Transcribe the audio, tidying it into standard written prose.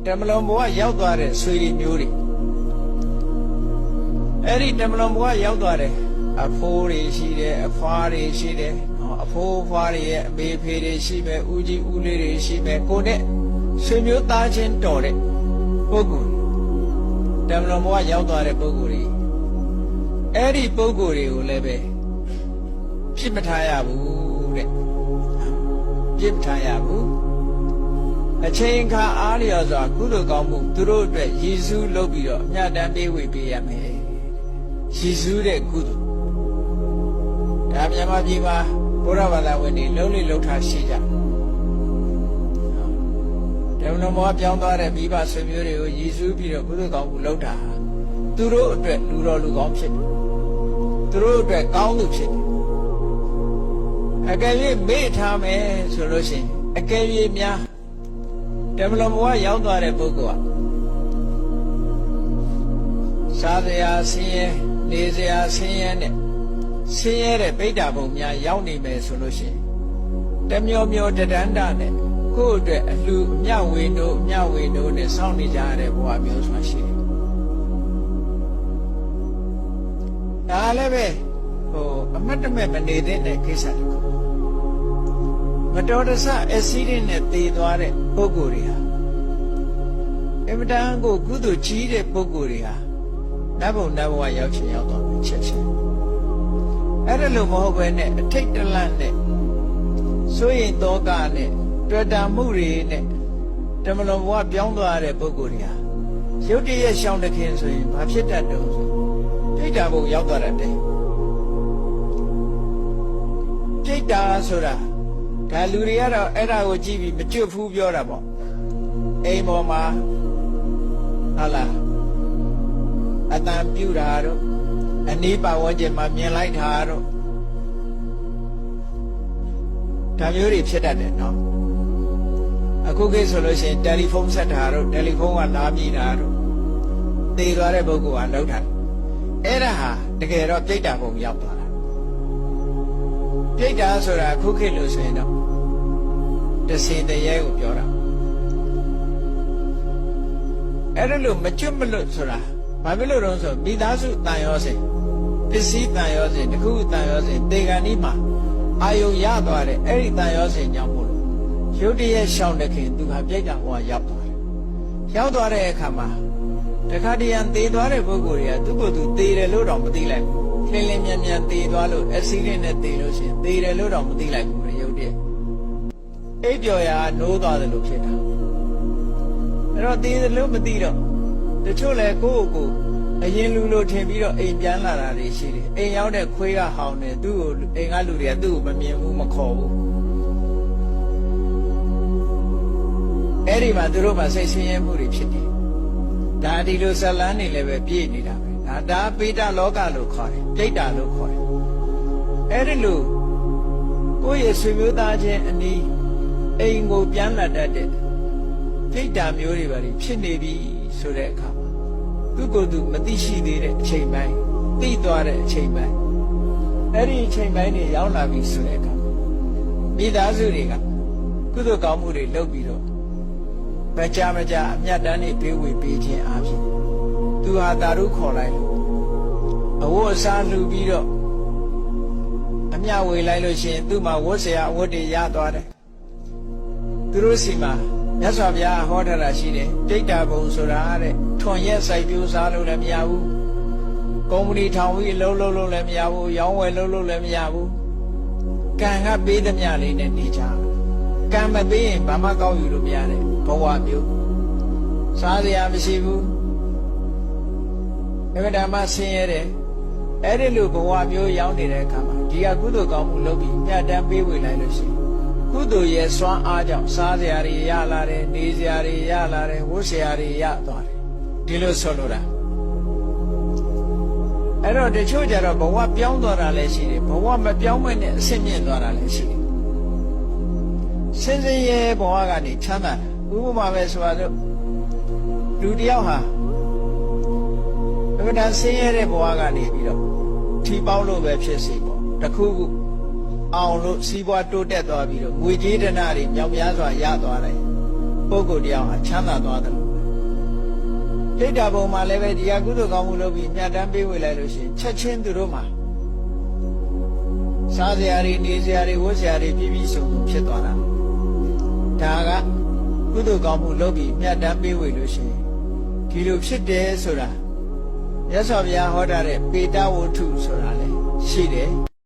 တမလွန်ဘဝရောက်သွားတဲ့ဆွေတွေမျိုးတွေအဲ့ဒီတမလွန်ဘဝရောက်သွားတဲ့အဖိုးတွေရှိတယ်အဖွားတွေရှိတယ်အဖိုးဖွားတွေရဲ့အမေဖေတွေရှိမယ်ဦးကြီးဦးလေးတွေရှိမယ်ကိုနဲ့ဆွေမျိုးသားချင်းတော်တဲ့ပုဂ္ဂိုလ်တမလွန်ဘဝရောက်သွားတဲ့ပုဂ္ဂိုလ်တွေအဲ့ဒီပုဂ္ဂိုလ်တွေကိုလည်းပဲဖြစ်မထားရဘူးတဲ့ဖြစ်မထားရဘူးအချိန်ခါအားလျော်စွာကုသိုလ်ကောင်းမှုသူတို့အတွက်ရည်စူးလုပ်ပြီးတော့အမြတ်တမ်းပေးဝေပေးရမယ်ရည်စူးတဲ့ကုသိုလ်ဒါမြန်မာပြည်မှာဘုရားဘာသာဝင်တွေလုံးလိလုံးထားရှိကြတယ်ဓမ္မမောပြောင်းသွားတဲ့မိဘဆွေမျိုးတွေကိုရည်စူးပြီးတော့ကုသိုလ်ကောင်းမှုလုပ်တာသူတို့အတွက်လူတော်လူကောင်းဖြစ်တယ်သူတို့အတွက်ကောင်းသူဖြစ်တယ်အကယ်၍မေ့ထားမယ်ဆိုလို့ရှိရင်အကယ်၍များဓမ္မလဘဝရောက်သွားတဲ့ပုဂ္ဂိုလ်ကစားစရာဆင်းရဲနေစရာဆင်းရဲနဲ့ဆင်းရဲတဲ့ဗိဒ္ဓဘုံများရောက်နေမယ်ဆိုလို့ရှိရင်တမျိုးမျိုးတဒန္တနဲ့ကိုယ့်အတွက်အလှအမြဝေတို့အမြဝေတို့နဲ့စောင့်နေကြရတဲ့ဘဝမျိုးဆိုရှိတယ်ဒါလည်းပဲအမတ်တမဲ့မနေတဲ့ကိစ္စတခုမတော်တဆအက်ဆီဒင့်နဲ့သေသွားတဲ့ပုဂ္ဂိုလ်တွေဟာအမတန်ကိုကုသိုလ်ကြီးတဲ့ပုဂ္ဂိုလ်တွေဟာနတ်ဘုံနတ်ဘဝရောက်ချင်ရောက်သွားပြီချက်ချင်းအဲ့ဒါလို့မဟုတ်ပဲနဲ့အထိတ်တလန့်နဲ့စိုးရိမ်သောကနဲ့တွေ့တာမှုတွေနဲ့ဓမ္မလွန်ဘဝပြောင်းသွားတဲ့ပုဂ္ဂိုလ်တွေဟာရုတ်တရက်ရှောင်တခင်ဆိုရင်ဘာဖြစ်တတ်တုံးဆိုထိတ်တာဘုံရောက်သွားတတ်တယ်ထိတ်တာဆိုတာဒါလူတွေကတော့အဲ့ဒါကိုကြည့်ပြီးမကျွတ်ဖူးပြောတာပေါ့အိမ်ပေါ်မှာဟုတ်လားအတန်ပြူတာတော့အနီးပါဝန်းကျင်မှာမြင်လိုက်တာတော့ဒါမျိုးတွေဖြစ်တတ်တယ်နော်အခုခေတ်ဆိုလို့ရှိရင်တယ်လီဖုန်းဆက်တာတော့တယ်လီဖုန်းကလာမြည်တာတော့သေသွားတဲ့ပုဂ္ဂိုလ်ကလောက်တာအဲ့ဒါဟာတကယ်တော့ပြိတ္တာဘုံရောက်သွားတာပြိတ္တာဆိုတာအခုခေတ်လို့ဆိုရင်တော့တစင်တရေကိုပြောတာအဲ့ဒါလို့မကျွတ်မလွတ်ဆိုတာဘာဖြစ်လို့တော့ဆိုမိသားစုတန်ရောစဉ်ပစ္စည်းတန်ရောစဉ်တခုတန်ရောစဉ်တေဂန်ဒီမှာအာယုံရသွားတယ်အဲ့ဒီတန်ရောစဉ်ကြောင့်မို့လို့ရုတ်တရက်ရှောင်းတဲ့ခင်သူဟာပြိတ္တာဘဝရောက်သွားတယ်ရောက်သွားတဲ့အခါမှာတခါတည်းရန်သေသွားတဲ့ပုဂ္ဂိုလ်တွေကသူ့ကိုယ်သူသေတယ်လို့တော့မသိလိုက်ဘူးလင်းလင်းမြန်မြန်သေသွားလို့အက်ဆီဒင့်နဲ့သေလို့ရှိရင်သေတယ်လို့တော့မသိလိုက်ဘူးရုတ်တရက်အိပ်ပျော်ရာနိုးသွားတယ်လို့ဖြစ်တာအဲ့တော့သေတယ်လို့မသိတော့တချို့လဲကိုယ့်ကိုယ်အရင်လူလိုထင်ပြီးတော့အိမ်ပြန်လာတာတွေရှိတယ်အိမ်ရောက်တဲ့ခွေးကဟောင်းတယ်သူ့ကိုအိမ်ကလူတွေကသူ့ကိုမမြင်ဘူးမခေါ်ဘူးအဲ့ဒီမှာသူတို့မှစိတ်ဆင်းရဲမှုတွေဖြစ်တယ်ဒါဒီလိုဇလန်းနေလည်းပဲပြည့်နေတာပဲဒါပိဋကလောကလို့ခေါ်တယ်ပြိတ္တာလို့ခေါ်တယ်အဲ့ဒီလိုကိုယ့်ရဲ့ဆွေမျိုးသားချင်းအနီးအိမ်ကိုပြန်လာတတ်တဲ့ပြိတ္တာမျိုးတွေပါဖြစ်နေပြီဆိုတဲ့အခါမှာသူ့ကိုယ်သူမသိရှိသေးတဲ့အချိန်ပိုင်းသိသွားတဲ့အချိန်ပိုင်းအဲ့ဒီအချိန်ပိုင်းတွေရောက်လာပြီဆိုတဲ့အခါမိသားစုတွေကကုသိုလ်ကောင်းမှုတွေလုပ်ပြီးတော့မကြအမြတ်တမ်းတွေပေးဝေပေးခြင်းအားဖြင့်သူဟာတာရုခေါ်လိုက်လို့အဝတ်အစားလှူပြီးတော့အမြဝေလိုက်လို့ရှိရင်သူ့မှာဝတ်စရာအဝတ်တွေရသွားတယ်သူတို့စီမှာမြတ်စွာဘုရားဟောထားတာရှိတယ်ပြိတ္တာဘုံဆိုတာတဲ့ထွန်ရက်စိုက်ပြိုးစားလို့လည်းမရဘူးကုမ္ပဏီထောင်ပြီးအလုပ်လုပ်လို့လည်းမရဘူးရောင်းဝယ်လုပ်လို့လည်းမရဘူးကံကပေးသမျှလေးနဲ့နေကြကံမပေးရင်ဘာမှကောက်ယူလို့မရတဲ့ဘဝမျိုးစားစရာမရှိဘူးအမှန်တမ်းဆင်းရဲတယ်အဲ့ဒီလိုဘဝမျိုးရောက်နေတဲ့အခါမှာဒီကကုသိုလ်ကောင်းမှုလုပ်ပြီးမြတ်တမ်းပေးဝေလိုက်လို့ရှိရင်ကုသိုလ်ရဲ့စွမ်းအားကြောင့်စားစရာတွေရလာတယ်နေစရာတွေရလာတယ်ဝတ်စရာတွေရသွားတယ်ဒီလိုဆိုလိုတာအဲ့တော့တချို့ကြတော့ဘဝပြောင်းသွားတာလည်းရှိတယ်ဘဝမပြောင်းမနဲ့အဆင့်မြင့်သွားတာလည်းရှိတယ်စင်စင်ရဲဘဝကနေချမ်းသာတာဥပမာပဲဆိုတော့လူတယောက်ဟာအမှန်တန်ဆင်းရဲတဲ့ဘဝကနေပြီးတော့ထီပေါက်လို့ပဲဖြစ်စီပေါ့တခုခုအောင်လို့စီးပွားတိုးတက်သွားပြီးတော့ငွေကြေးဒဏတွေမြောက်များစွာရသွားတယ်ပုဂ္ဂိုလ်တယောက်ဟာချမ်းသာသွားတယ်လို့ တိတ်တာပုံမှာလည်းပဲဒီဟာကုသိုလ်ကောင်းမှုလုပ်ပြီးမြတ်တမ်းပေးဝေလိုက်လို့ရှိရင်ချက်ချင်းသူတို့မှာစားစရာတွေနေစရာတွေဝတ်စရာတွေပြည့်ပြည့်စုံစုံဖြစ်သွားတာဒါကကုသိုလ်ကောင်းမှုလုပ်ပြီးမြတ်တမ်းပေးဝေလို့ရှိရင်ဒီလိုဖြစ်တယ်ဆိုတာမြတ်စွာဘုရားဟောတာတဲ့ပေတဝတ္ထုဆိုတာလည်းရှိတယ်